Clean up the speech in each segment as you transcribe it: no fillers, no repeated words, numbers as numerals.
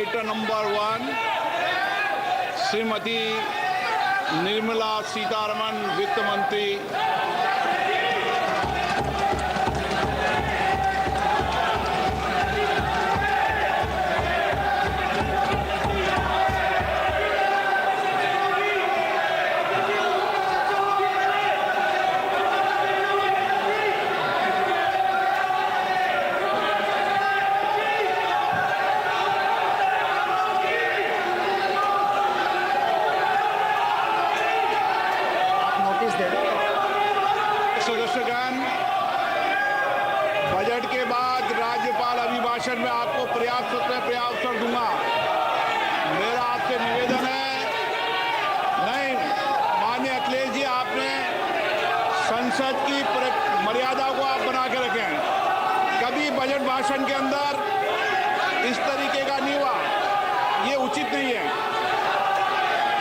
Item number 1, Srimati Nirmala Sitharaman, Vitt Mantri. सदस्यगण, budget के बाद राज्यपाल अभिभाषण में आपको पर्याप्त अवसर दूंगा। मेरा आपसे निवेदन है, नहीं माननीय अखिलेश जी, आपने संसद की मर्यादा को आप बना के रखें। कभी बजट भाषण के अंदर इस तरीके का नहीं हुआ, ये उचित नहीं है,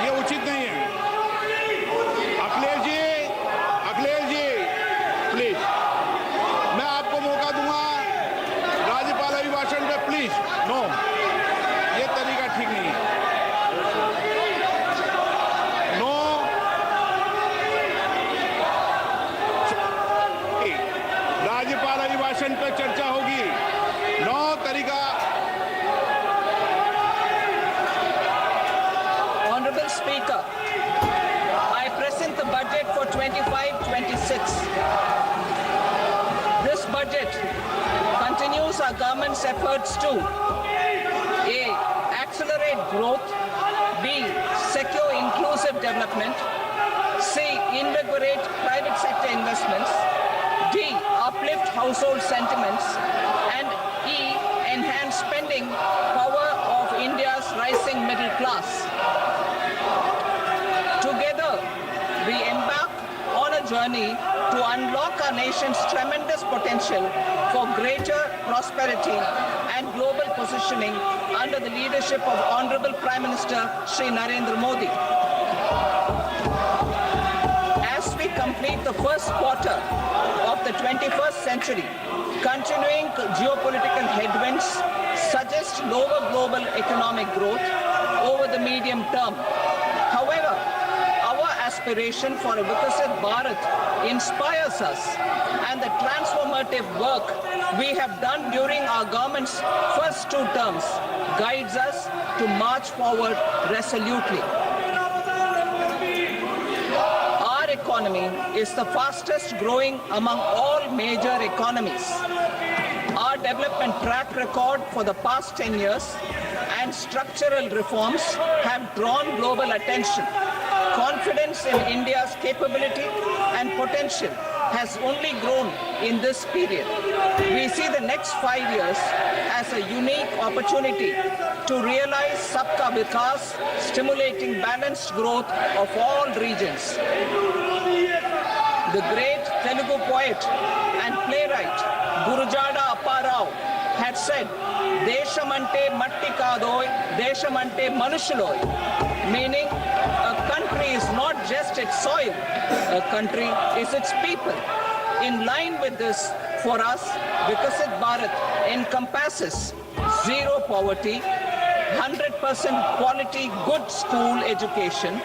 ये उचित नहीं है। अखिलेश जी प्लीज, मैं आपको मौका दूंगा राज्यपाल अभिभाषण पे, प्लीज। नो, ये तरीका ठीक नहीं है। नो, राज्यपाल अभिभाषण पे चर्चा होगी। नो तरीका। Honorable Speaker, I present the budget for 25-26. This budget continues our government's efforts to A. Accelerate growth, B. Secure inclusive development, C. Invigorate private sector investments, D. Uplift household sentiments, and E. Enhance spending power of India's rising middle class. Together, we embark on a journey to unlock our nation's tremendous potential for greater prosperity and global positioning under the leadership of Honorable Prime Minister Shri Narendra Modi. As we complete the first quarter of the 21st century, continuing geopolitical headwinds suggest lower global economic growth over the medium term. However, aspiration for a Vikasit Bharat inspires us, and the transformative work we have done during our government's first 2 terms guides us to march forward resolutely. Our economy is the fastest growing among all major economies. Our development track record for the past 10 years and structural reforms have drawn global attention. Confidence in India's capability and potential has only grown in this period. We see the next 5 years as a unique opportunity to realize Sabka Vikas, stimulating balanced growth of all regions. The great Telugu poet and playwright Gurujada Apparao had said, "Deshamante matti kadoy, deshamante manushuloy," meaning a country is not just its soil, a country is its people. In line with this, for us, Vikasit Bharat encompasses zero poverty, 100% quality good school education,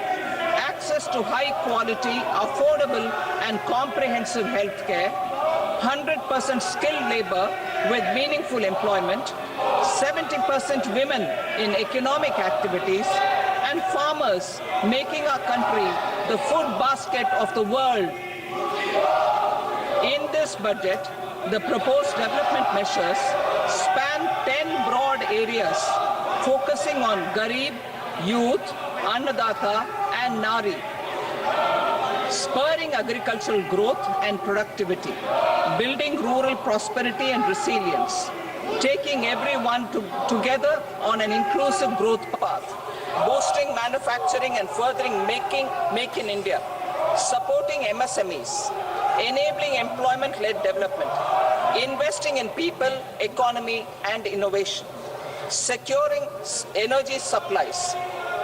access to high quality, affordable and comprehensive health care, 100% skilled labor with meaningful employment, 70% women in economic activities, and farmers making our country the food basket of the world. In this budget, the proposed development measures span 10 broad areas, focusing on Garib, youth, Annadata, and Nari, spurring agricultural growth and productivity, building rural prosperity and resilience, taking everyone together on an inclusive growth path, boosting manufacturing and furthering Make in India, supporting MSMEs, enabling employment-led development, investing in people, economy and innovation, securing energy supplies,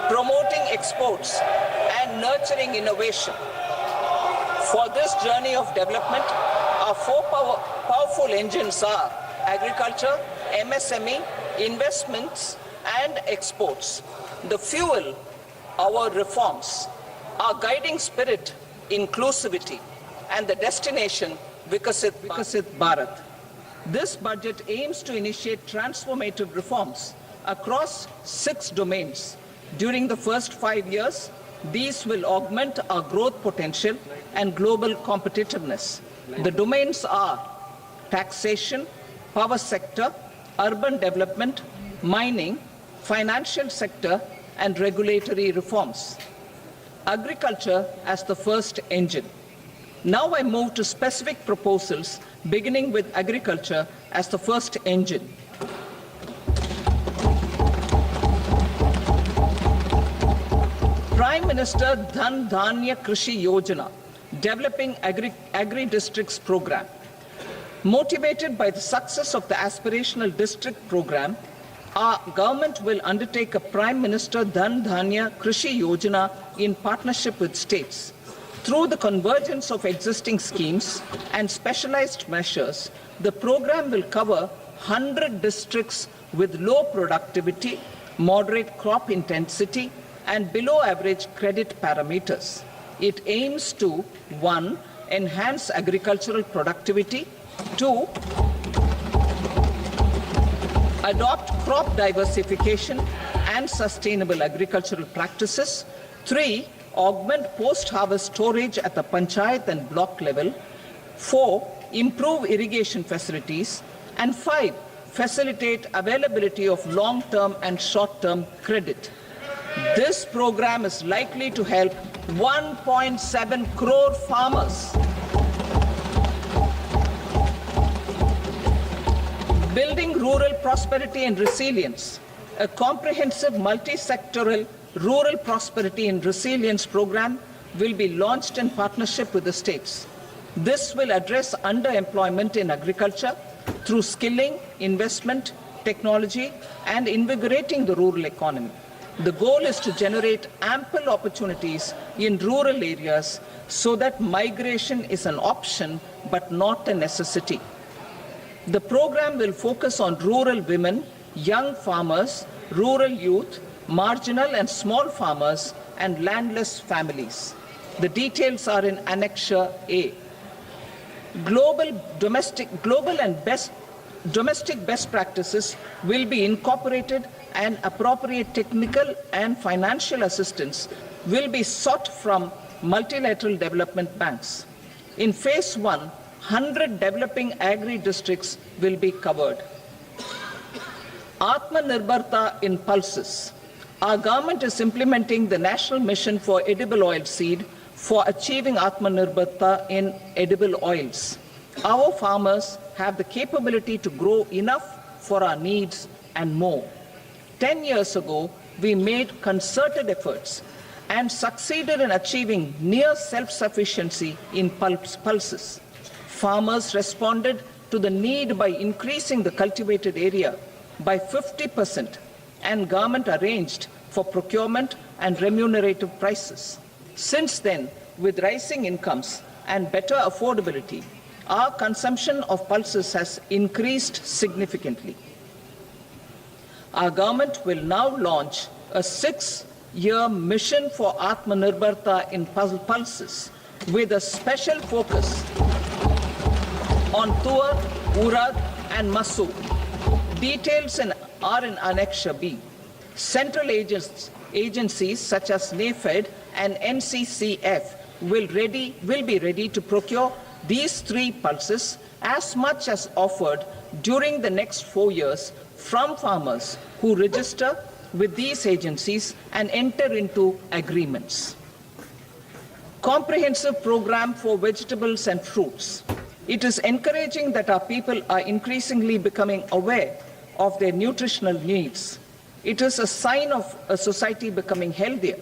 promoting exports and nurturing innovation. For this journey of development, our 4 powerful engines are agriculture, MSME, investments and exports, the fuel, our reforms, our guiding spirit, inclusivity, and the destination, Vikasit Bharat. This budget aims to initiate transformative reforms across 6 domains. During the first 5 years, these will augment our growth potential and global competitiveness. The domains are taxation, power sector, urban development, mining, financial sector, and regulatory reforms. Agriculture as the first engine. Now I move to specific proposals, beginning with agriculture as the first engine. Prime Minister Dhan Dhanya Krishi Yojana, developing agri-districts program. Motivated by the success of the aspirational district program, our government will undertake a Prime Minister Dhan Dhanya Krishi Yojana in partnership with states. Through the convergence of existing schemes and specialized measures, the program will cover 100 districts with low productivity, moderate crop intensity, and below average credit parameters. It aims to 1. Enhance agricultural productivity, 2. Adopt crop diversification and sustainable agricultural practices, 3. Augment post-harvest storage at the panchayat and block level, 4. Improve irrigation facilities, and 5. Facilitate availability of long-term and short-term credit. This program is likely to help 1.7 crore farmers. Building rural prosperity and resilience. A comprehensive multi-sectoral rural prosperity and resilience program will be launched in partnership with the states. This will address underemployment in agriculture through skilling, investment, technology, and invigorating the rural economy. The goal is to generate ample opportunities in rural areas so that migration is an option but not a necessity. The program will focus on rural women, young farmers, rural youth, marginal and small farmers, and landless families. The details are in Annexure A. Domestic best practices will be incorporated, and appropriate technical and financial assistance will be sought from multilateral development banks. In phase 1, 100 developing agri-districts will be covered. Atmanirbharta in pulses. Our government is implementing the National Mission for Edible Oil Seed for achieving Atmanirbharta in edible oils. Our farmers have the capability to grow enough for our needs and more. 10 years ago, we made concerted efforts and succeeded in achieving near self-sufficiency in pulses. Farmers responded to the need by increasing the cultivated area by 50%, and government arranged for procurement and remunerative prices. Since then, with rising incomes and better affordability, our consumption of pulses has increased significantly. Our government will now launch a 6-year mission for Atmanirbharta in pulses with a special focus on Tuar, Urad, and Masoor. Details are in Annexure B. Central agencies such as NAFED and NCCF will be ready to procure these 3 pulses as much as offered during the next 4 years from farmers who register with these agencies and enter into agreements. Comprehensive program for vegetables and fruits. It is encouraging that our people are increasingly becoming aware of their nutritional needs. It is a sign of a society becoming healthier.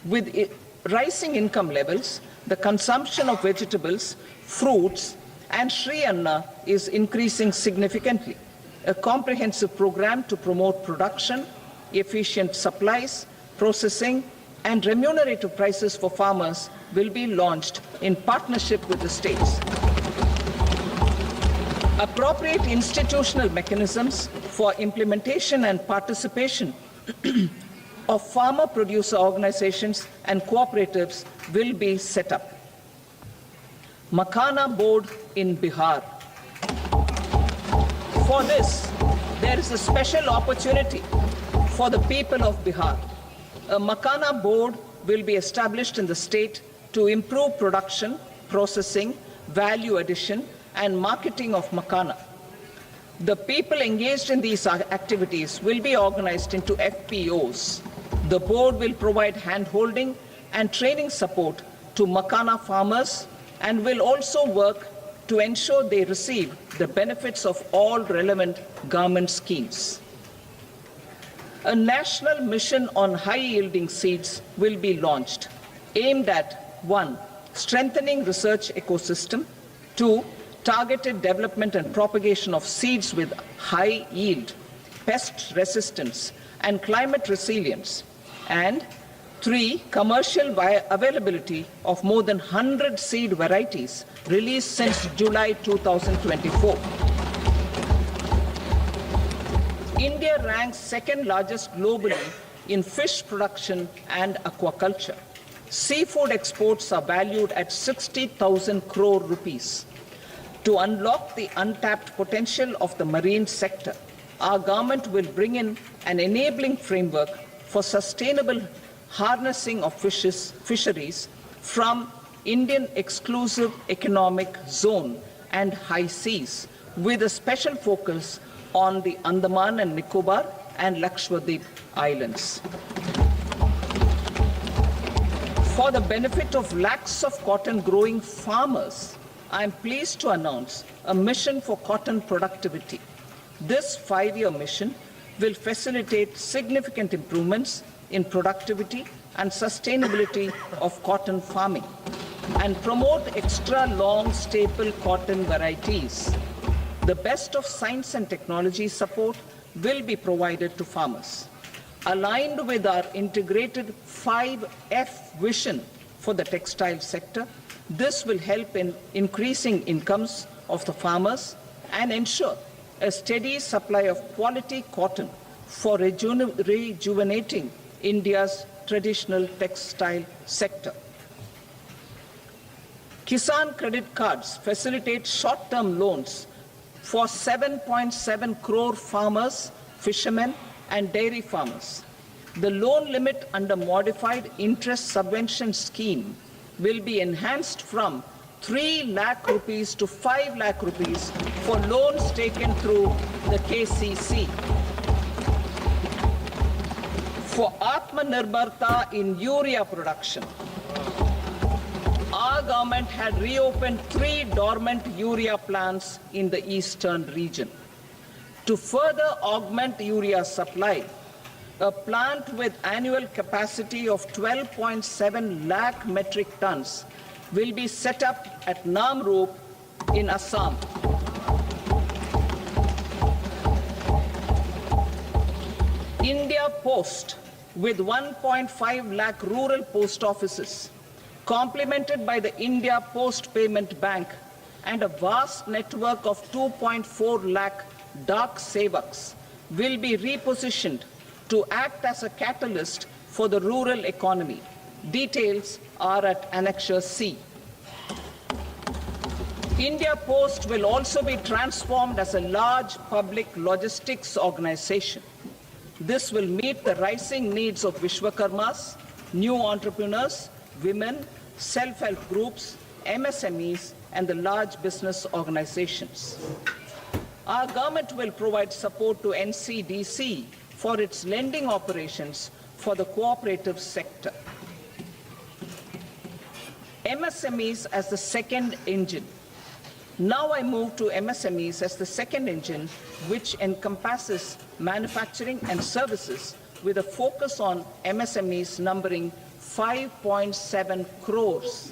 With rising income levels, the consumption of vegetables, fruits, and Shri Anna is increasing significantly. A comprehensive program to promote production, efficient supplies, processing, and remunerative prices for farmers will be launched in partnership with the states. Appropriate institutional mechanisms for implementation and participation of farmer producer organizations and cooperatives will be set up. Makhana board in Bihar. For this, there is a special opportunity for the people of Bihar. A Makhana board will be established in the state to improve production, processing, value addition, and marketing of Makhana. The people engaged in these activities will be organized into FPOs. The board will provide hand-holding and training support to Makhana farmers and will also work to ensure they receive the benefits of all relevant government schemes. A national mission on high-yielding seeds will be launched, aimed at 1. Strengthening research ecosystem, 2. Targeted development and propagation of seeds with high yield, pest resistance, and climate resilience, and 3. Commercial availability of more than 100 seed varieties released since July 2024. India ranks second largest globally in fish production and aquaculture. Seafood exports are valued at 60,000 crore rupees. To unlock the untapped potential of the marine sector, our government will bring in an enabling framework for sustainable harnessing of fisheries from Indian exclusive economic zone and high seas, with a special focus on the Andaman and Nicobar and Lakshadweep Islands. For the benefit of lakhs of cotton growing farmers, I am pleased to announce a mission for cotton productivity. This 5-year mission will facilitate significant improvements in productivity and sustainability of cotton farming and promote extra long staple cotton varieties. The best of science and technology support will be provided to farmers. Aligned with our integrated 5F vision for the textile sector, this will help in increasing incomes of the farmers and ensure a steady supply of quality cotton for rejuvenating India's traditional textile sector. Kisan credit cards facilitate short-term loans for 7.7 crore farmers, fishermen, and dairy farmers. The loan limit under modified interest subvention scheme will be enhanced from 3 lakh rupees to 5 lakh rupees for loans taken through the KCC. For Atmanirbharta in urea production, our government had reopened 3 dormant urea plants in the eastern region. To further augment urea supply, a plant with annual capacity of 12.7 lakh metric tons will be set up at Namrup in Assam. India Post, with 1.5 lakh rural post offices, complemented by the India Post Payment Bank and a vast network of 2.4 lakh Dak Sevaks, will be repositioned to act as a catalyst for the rural economy. Details are at Annexure C. India Post will also be transformed as a large public logistics organization. This will meet the rising needs of Vishwakarmas, new entrepreneurs, women, self-help groups, MSMEs, and the large business organizations. Our government will provide support to NCDC for its lending operations for the cooperative sector. MSMEs as the second engine. Now I move to MSMEs as the second engine, which encompasses manufacturing and services with a focus on MSMEs numbering 5.7 crores.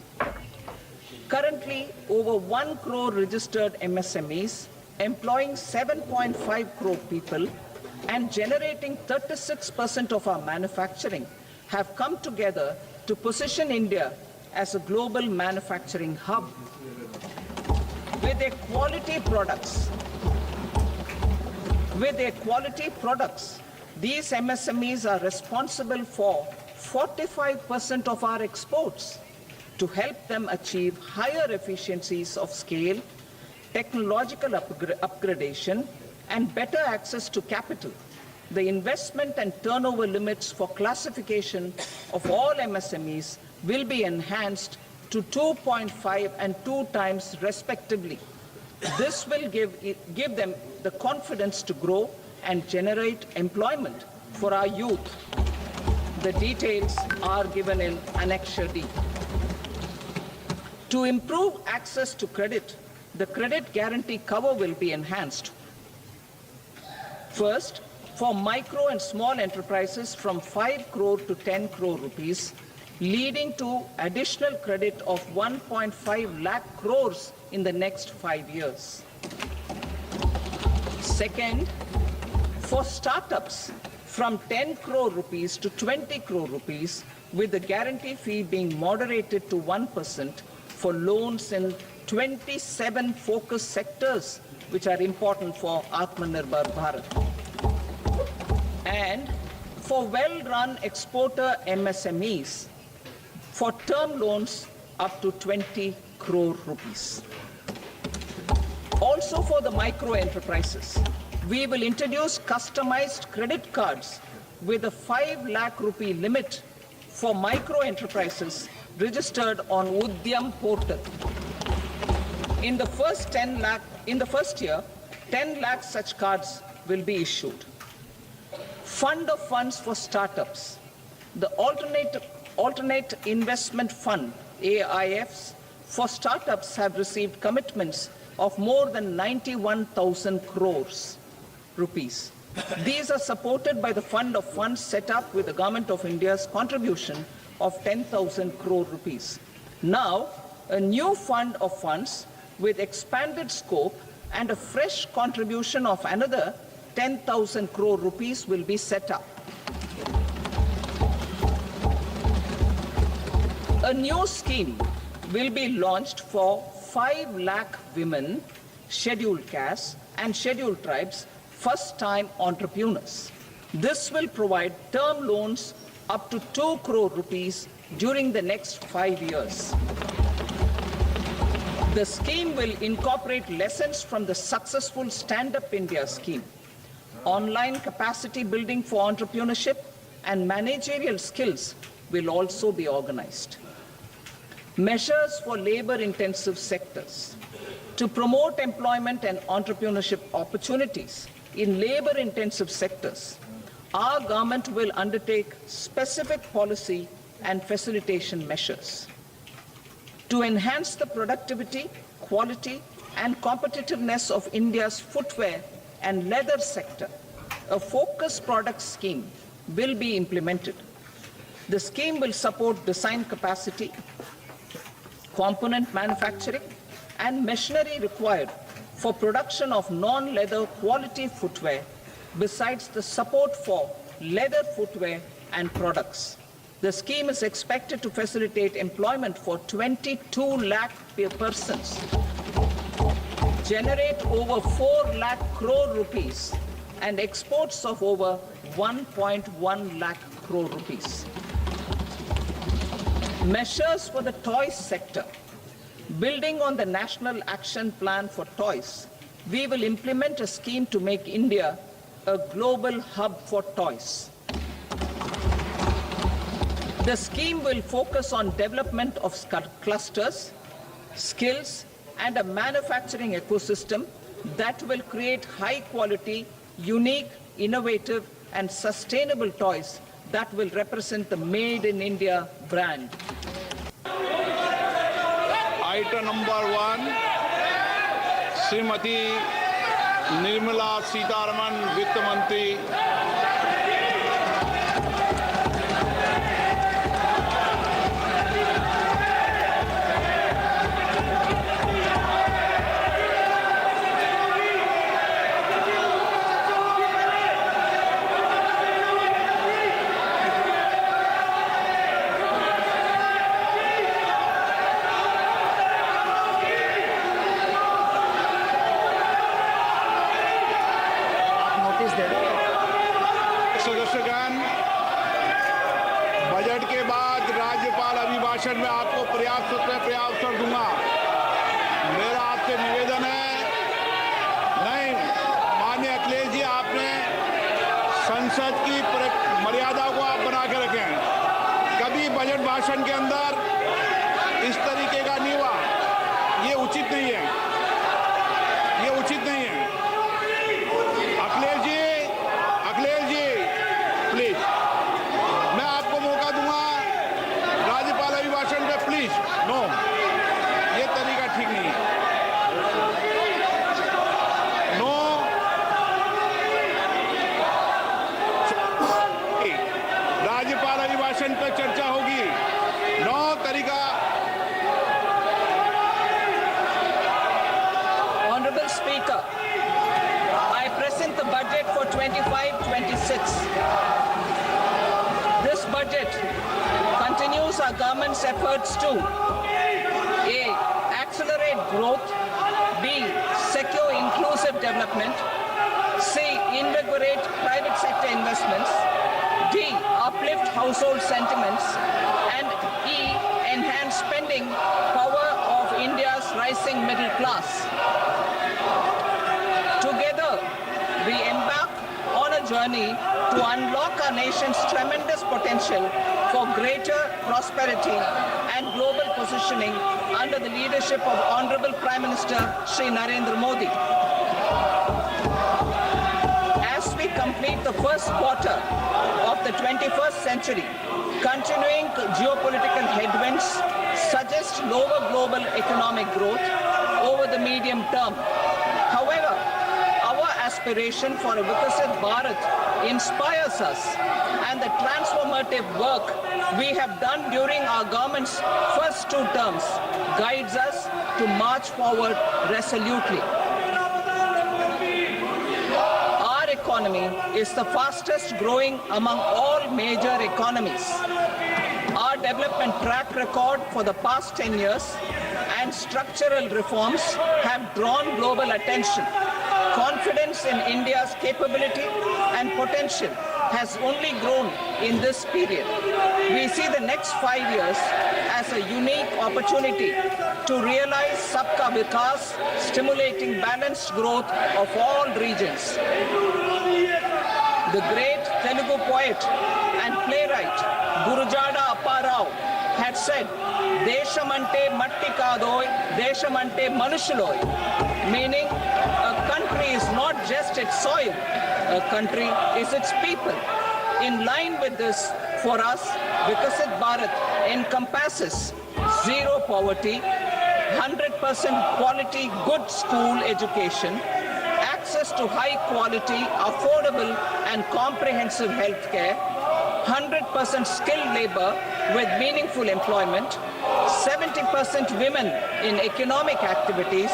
Currently, over 1 crore registered MSMEs, employing 7.5 crore people and generating 36% of our manufacturing, have come together to position India as a global manufacturing hub. with their quality products. With their quality products, these MSMEs are responsible for 45% of our exports. To help them achieve higher efficiencies of scale, technological upgradation, and better access to capital, the investment and turnover limits for classification of all MSMEs will be enhanced to 2.5 and 2 times respectively. This will give them the confidence to grow and generate employment for our youth. The details are given in Annexure D. To improve access to credit, the credit guarantee cover will be enhanced. First, for micro and small enterprises from 5 crore to 10 crore rupees, leading to additional credit of 1.5 lakh crores in the next 5 years. Second, for startups from 10 crore rupees to 20 crore rupees, with the guarantee fee being moderated to 1% for loans in 27 focus sectors which are important for Atmanirbhar Bharat. And for well-run exporter MSMEs, for term loans up to 20 crore rupees. Also for the micro enterprises, we will introduce customized credit cards with a 5 lakh rupee limit for micro enterprises registered on Udyam portal. In the first year, 10 lakh such cards will be issued. Fund of funds for startups. The Alternate Investment Fund, AIFs, for startups have received commitments of more than 91,000 crores rupees. These are supported by the fund of funds set up with the Government of India's contribution of 10,000 crore rupees. Now, a new fund of funds with expanded scope and a fresh contribution of another 10,000 crore rupees will be set up. A new scheme will be launched for 5 lakh women, scheduled castes and scheduled tribes, first-time entrepreneurs. This will provide term loans up to 2 crore rupees during the next 5 years. The scheme will incorporate lessons from the successful Stand Up India scheme. Online capacity building for entrepreneurship and managerial skills will also be organized. Measures for labor-intensive sectors. To promote employment and entrepreneurship opportunities in labor-intensive sectors, our government will undertake specific policy and facilitation measures. To enhance the productivity, quality, and competitiveness of India's footwear and leather sector, a focused product scheme will be implemented. The scheme will support design capacity, component manufacturing, and machinery required for production of non-leather quality footwear, besides the support for leather footwear and products. The scheme is expected to facilitate employment for 22 lakh persons, generate over 4 lakh crore rupees, and exports of over 1.1 lakh crore rupees. Measures for the toys sector. Building on the National Action Plan for Toys, we will implement a scheme to make India a global hub for toys. The scheme will focus on development of clusters, skills, and a manufacturing ecosystem that will create high-quality, unique, innovative, and sustainable toys that will represent the Made in India brand. Item number 1, Srimati Nirmala Sitharaman, Vitt Mantri. सदस्यगण, budget के बाद राज्यपाल अभिभाषण में आपको पर्याप्त अवसर दूंगा। मेरा आपसे निवेदन है, नहीं माननीय अखिलेश जी, आपने संसद की मर्यादा को आप बना के रखें। कभी बजट भाषण के अंदर इस तरीके का नहीं हुआ, ये उचित नहीं है, ये उचित नहीं है। अखिलेश जी प्लीज, मैं आपको मौका दूंगा राज्यपाल अभिभाषण पे, प्लीज। नो, ये तरीका ठीक नहीं है। नो, राज्यपाल अभिभाषण पे चर्चा होगी। नो तरीका। Honorable Speaker, I present the budget for 25-26. This budget continues our government's efforts to A. Accelerate growth, B. Secure inclusive development, C. Invigorate private sector investments, D. Uplift household sentiments, and E. Enhance spending power of India's rising middle class. Together, we embark on a journey to unlock our nation's tremendous potential for greater prosperity and global positioning under the leadership of Honorable Prime Minister Shri Narendra Modi. As we complete the first quarter of the 21st century, continuing geopolitical headwinds suggest lower global economic growth over the medium term. However, our aspiration for a Vikasit Bharat inspires us, and the transformative work we have done during our government's first 2 terms guides us to march forward resolutely. Our economy is the fastest growing among all major economies. Our development track record for the past 10 years and structural reforms have drawn global attention. Confidence in India's capability and potential has only grown in this period. We see the next 5 years as a unique opportunity to realize Sabka Vikas, stimulating balanced growth of all regions. The great Telugu poet and playwright Gurujada Apparao had said, "Deshamante matti kadoy, deshamante manushuloy," meaning a country is not just its soil, a country is its people. In line with this, for us, Vikasit Bharat encompasses zero poverty, 100% quality good school education, access to high quality, affordable and comprehensive health care, 100% skilled labor with meaningful employment, 70% women in economic activities,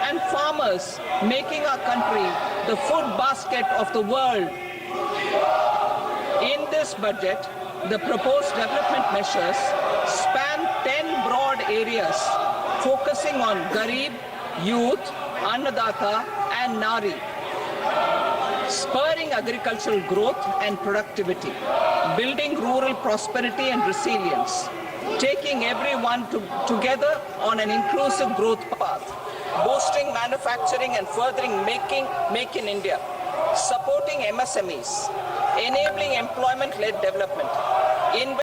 and farmers making our country the food basket of the world. In this budget, the proposed development measures span 10 broad areas focusing on Garib, youth, Annadata and Nari, spurring agricultural growth and productivity, building rural prosperity and resilience, taking everyone together on an inclusive growth path, boosting manufacturing and furthering Make in India, supporting MSMEs, enabling employment-led development,